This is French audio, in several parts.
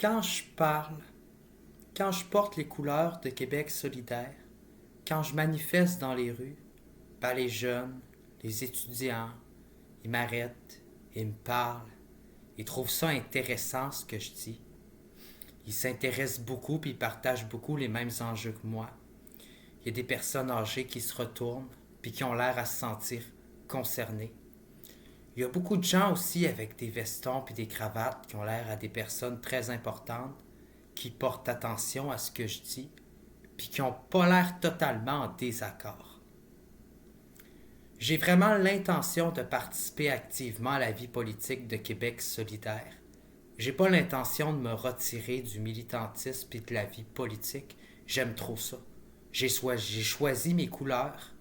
Quand je parle, quand je porte les couleurs de Québec solidaire, quand je manifeste dans les rues, ben les jeunes, les étudiants, ils m'arrêtent, ils me parlent, ils trouvent ça intéressant ce que je dis. Ils s'intéressent beaucoup puis ils partagent beaucoup les mêmes enjeux que moi. Il y a des personnes âgées qui se retournent puis qui ont l'air à se sentir concernées. Il y a beaucoup de gens aussi avec des vestons puis des cravates qui ont l'air à des personnes très importantes, qui portent attention à ce que je dis, puis qui n'ont pas l'air totalement en désaccord. J'ai vraiment l'intention de participer activement à la vie politique de Québec solidaire. J'ai pas l'intention de me retirer du militantisme et de la vie politique. J'aime trop ça. J'ai choisi mes couleurs.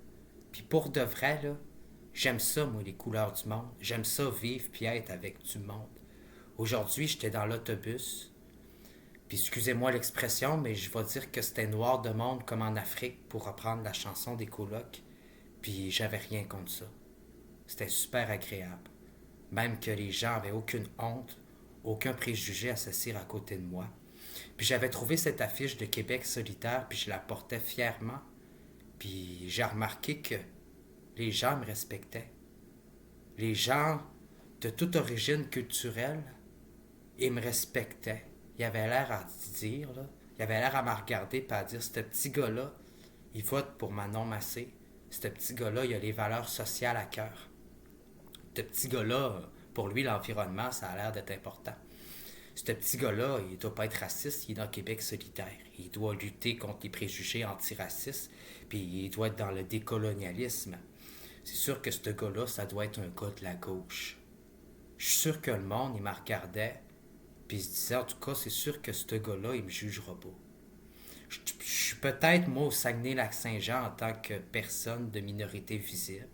Puis pour de vrai, là, j'aime ça, moi, les couleurs du monde. J'aime ça vivre puis être avec du monde. Aujourd'hui, j'étais dans l'autobus. Puis excusez-moi l'expression, mais je vais dire que c'était noir de monde comme en Afrique pour reprendre la chanson des colocs. Puis j'avais rien contre ça. C'était super agréable. Même que les gens avaient aucune honte, aucun préjugé à s'asseoir à côté de moi. Puis j'avais trouvé cette affiche de Québec solitaire, puis je la portais fièrement. Puis j'ai remarqué que les gens me respectaient. Les gens de toute origine culturelle, ils me respectaient. Ils avaient l'air à dire, là, ils avaient l'air à me regarder et à dire, ce petit gars-là, il vote pour Manon Massé. Ce petit gars-là, il a les valeurs sociales à cœur. Ce petit gars-là, pour lui, l'environnement, ça a l'air d'être important. Ce petit gars-là, il ne doit pas être raciste, il est dans Québec solidaire. Il doit lutter contre les préjugés antiracistes, puis il doit être dans le décolonialisme. C'est sûr que ce gars-là, ça doit être un gars de la gauche. Je suis sûr que le monde, il me regardait, puis il se disait, en tout cas, c'est sûr que ce gars-là, il me jugera pas. Je suis peut-être, moi, au Saguenay-Lac-Saint-Jean en tant que personne de minorité visible.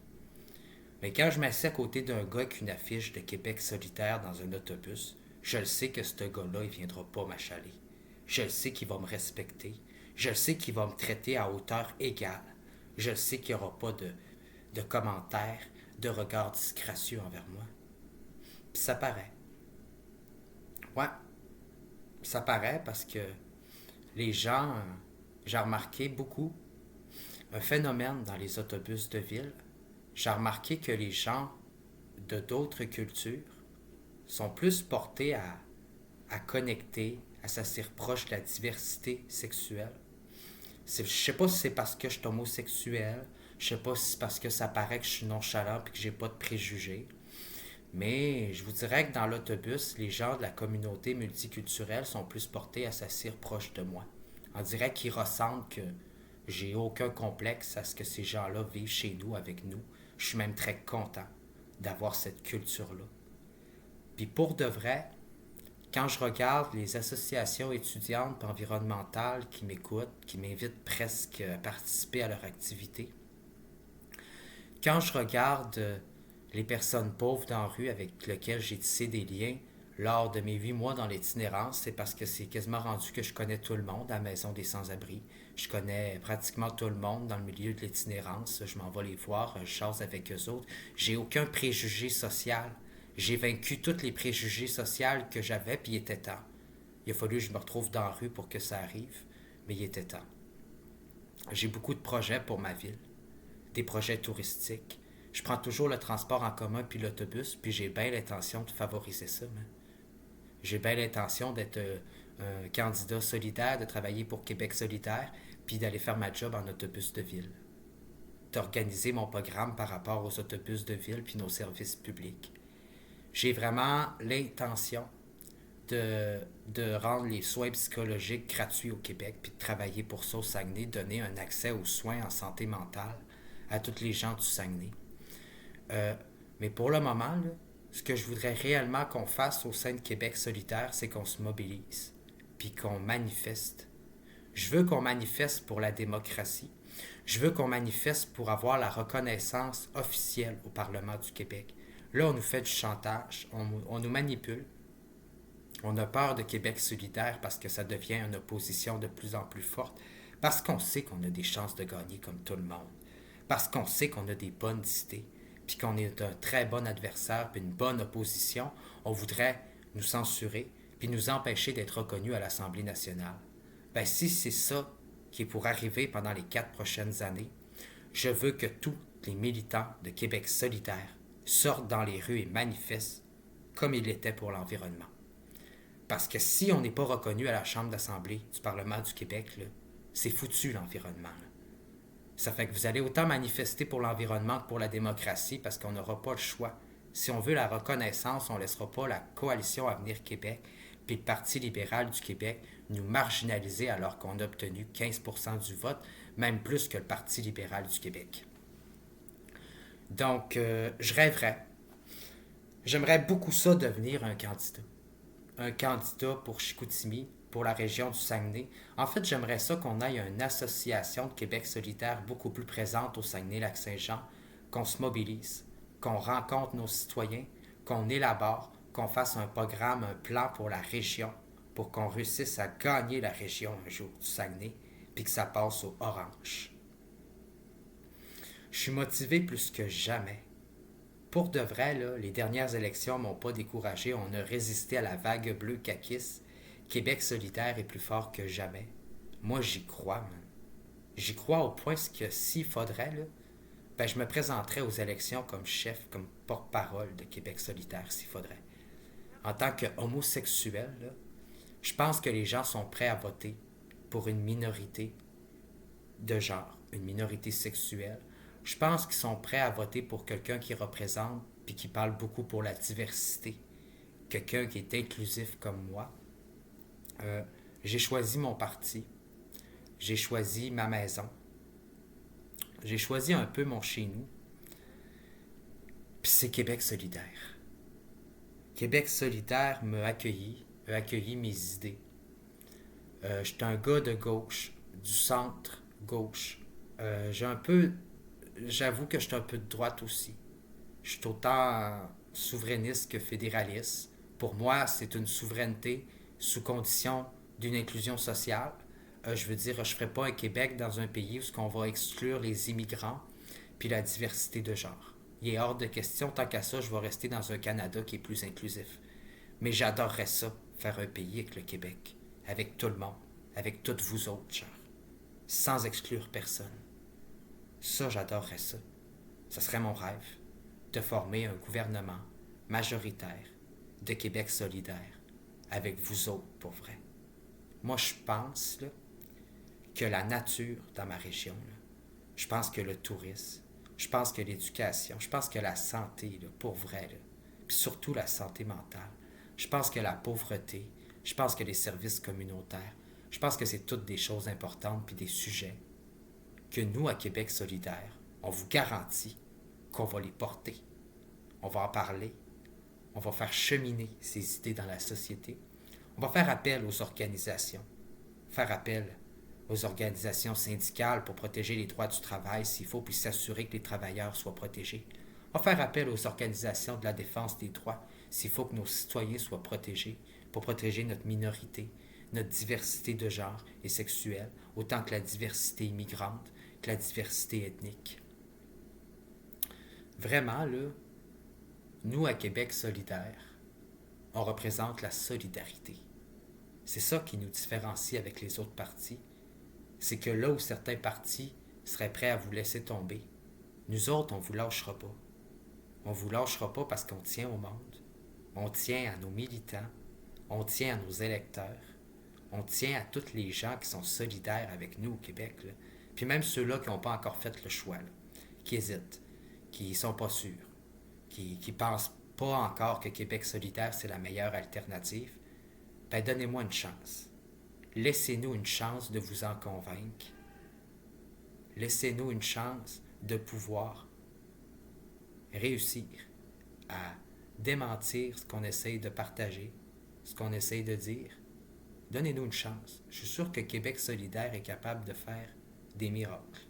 Mais quand je m'assieds à côté d'un gars avec une affiche de Québec solitaire dans un autobus, je le sais que ce gars-là, il viendra pas m'achaler. Je le sais qu'il va me respecter. Je le sais qu'il va me traiter à hauteur égale. Je le sais qu'il n'y aura pas de commentaires, de regards disgracieux envers moi. Puis ça paraît. Ouais, ça paraît parce que les gens, j'ai remarqué beaucoup un phénomène dans les autobus de ville. J'ai remarqué que les gens de d'autres cultures sont plus portés à connecter, à s'asseoir proche de la diversité sexuelle. Je sais pas si c'est parce que je suis homosexuel, je sais pas si c'est parce que ça paraît que je suis nonchalant et que j'ai pas de préjugés. Mais je vous dirais que dans l'autobus, les gens de la communauté multiculturelle sont plus portés à s'asseoir proche de moi. On dirait qu'ils ressentent que j'ai aucun complexe à ce que ces gens-là vivent chez nous avec nous. Je suis même très content d'avoir cette culture-là. Puis pour de vrai, quand je regarde les associations étudiantes et environnementales qui m'écoutent, qui m'invitent presque à participer à leur activité, quand je regarde les personnes pauvres dans la rue avec lesquelles j'ai tissé des liens lors de mes 8 mois dans l'itinérance, c'est parce que c'est quasiment rendu que je connais tout le monde à la Maison des Sans-Abri. Je connais pratiquement tout le monde dans le milieu de l'itinérance. Je m'en vais les voir, je chasse avec eux autres. J'ai aucun préjugé social. J'ai vaincu tous les préjugés sociaux que j'avais, puis il était temps. Il a fallu que je me retrouve dans la rue pour que ça arrive, mais il était temps. J'ai beaucoup de projets pour ma ville, des projets touristiques. Je prends toujours le transport en commun puis l'autobus, puis j'ai bien l'intention de favoriser ça. J'ai bien l'intention d'être un candidat solidaire, de travailler pour Québec solidaire, puis d'aller faire ma job en autobus de ville. D'organiser mon programme par rapport aux autobus de ville puis nos services publics. J'ai vraiment l'intention de rendre les soins psychologiques gratuits au Québec, puis de travailler pour ça au Saguenay, donner un accès aux soins en santé mentale à toutes les gens du Saguenay. Mais pour le moment, là, ce que je voudrais réellement qu'on fasse au sein de Québec solidaire, c'est qu'on se mobilise, puis qu'on manifeste. Je veux qu'on manifeste pour la démocratie. Je veux qu'on manifeste pour avoir la reconnaissance officielle au Parlement du Québec. Là, on nous fait du chantage, on nous manipule. On a peur de Québec solidaire parce que ça devient une opposition de plus en plus forte, parce qu'on sait qu'on a des chances de gagner comme tout le monde, parce qu'on sait qu'on a des bonnes idées, puis qu'on est un très bon adversaire, puis une bonne opposition. On voudrait nous censurer, puis nous empêcher d'être reconnus à l'Assemblée nationale. Ben, si c'est ça qui est pour arriver pendant les 4 prochaines années, je veux que tous les militants de Québec solidaire sortent dans les rues et manifestent comme il l'était pour l'environnement. Parce que si on n'est pas reconnu à la Chambre d'Assemblée du Parlement du Québec, là, c'est foutu l'environnement. Là. Ça fait que vous allez autant manifester pour l'environnement que pour la démocratie parce qu'on n'aura pas le choix. Si on veut la reconnaissance, on ne laissera pas la Coalition Avenir Québec puis le Parti libéral du Québec nous marginaliser alors qu'on a obtenu 15% du vote, même plus que le Parti libéral du Québec. Donc, je rêverais. J'aimerais beaucoup ça devenir un candidat. Un candidat pour Chicoutimi, pour la région du Saguenay. En fait, j'aimerais ça qu'on aille une association de Québec solidaire beaucoup plus présente au Saguenay-Lac-Saint-Jean, qu'on se mobilise, qu'on rencontre nos citoyens, qu'on élabore, qu'on fasse un programme, un plan pour la région, pour qu'on réussisse à gagner la région un jour du Saguenay, puis que ça passe au orange. Je suis motivé plus que jamais. Pour de vrai, là, les dernières élections m'ont pas découragé. On a résisté à la vague bleue caquiste. Québec solidaire est plus fort que jamais. Moi, j'y crois, man. J'y crois au point que s'il faudrait, là, ben, je me présenterais aux élections comme chef, comme porte-parole de Québec solidaire, s'il faudrait. En tant qu'homosexuel, là, je pense que les gens sont prêts à voter pour une minorité de genre, une minorité sexuelle. Je pense qu'ils sont prêts à voter pour quelqu'un qui représente puis qui parle beaucoup pour la diversité. Quelqu'un qui est inclusif comme moi. J'ai choisi mon parti. J'ai choisi ma maison. J'ai choisi un peu mon chez nous. Puis c'est Québec solidaire. Québec solidaire a accueilli mes idées. J'étais un gars de gauche, du centre gauche. J'avoue que je suis un peu de droite aussi. Je suis autant souverainiste que fédéraliste. Pour moi, c'est une souveraineté sous condition d'une inclusion sociale. Je veux dire, je ne ferai pas un Québec dans un pays où on va exclure les immigrants puis la diversité de genre. Il est hors de question, tant qu'à ça, je vais rester dans un Canada qui est plus inclusif. Mais j'adorerais ça, faire un pays avec le Québec, avec tout le monde, avec toutes vous autres, genre, sans exclure personne. Ça, j'adorerais ça. Ce serait mon rêve, de former un gouvernement majoritaire de Québec solidaire, avec vous autres, pour vrai. Moi, je pense là, que la nature dans ma région, là, je pense que le tourisme, je pense que l'éducation, je pense que la santé, là, pour vrai, là, puis surtout la santé mentale, je pense que la pauvreté, je pense que les services communautaires, je pense que c'est toutes des choses importantes puis des sujets que nous, à Québec solidaire, on vous garantit qu'on va les porter. On va en parler. On va faire cheminer ces idées dans la société. On va faire appel aux organisations. Faire appel aux organisations syndicales pour protéger les droits du travail s'il faut, puis s'assurer que les travailleurs soient protégés. On va faire appel aux organisations de la défense des droits s'il faut que nos citoyens soient protégés, pour protéger notre minorité, notre diversité de genre et sexuelle, autant que la diversité immigrante, que la diversité ethnique. Vraiment, là, nous, à Québec solidaire, on représente la solidarité. C'est ça qui nous différencie avec les autres partis. C'est que là où certains partis seraient prêts à vous laisser tomber, nous autres, on ne vous lâchera pas. On ne vous lâchera pas parce qu'on tient au monde. On tient à nos militants. On tient à nos électeurs. On tient à tous les gens qui sont solidaires avec nous au Québec. Là. Puis même ceux-là qui n'ont pas encore fait le choix, là, qui hésitent, qui ne sont pas sûrs, qui ne pensent pas encore que Québec solidaire, c'est la meilleure alternative, ben donnez-moi une chance. Laissez-nous une chance de vous en convaincre. Laissez-nous une chance de pouvoir réussir à démentir ce qu'on essaye de partager, ce qu'on essaye de dire. Donnez-nous une chance. Je suis sûr que Québec solidaire est capable de faire des miracles.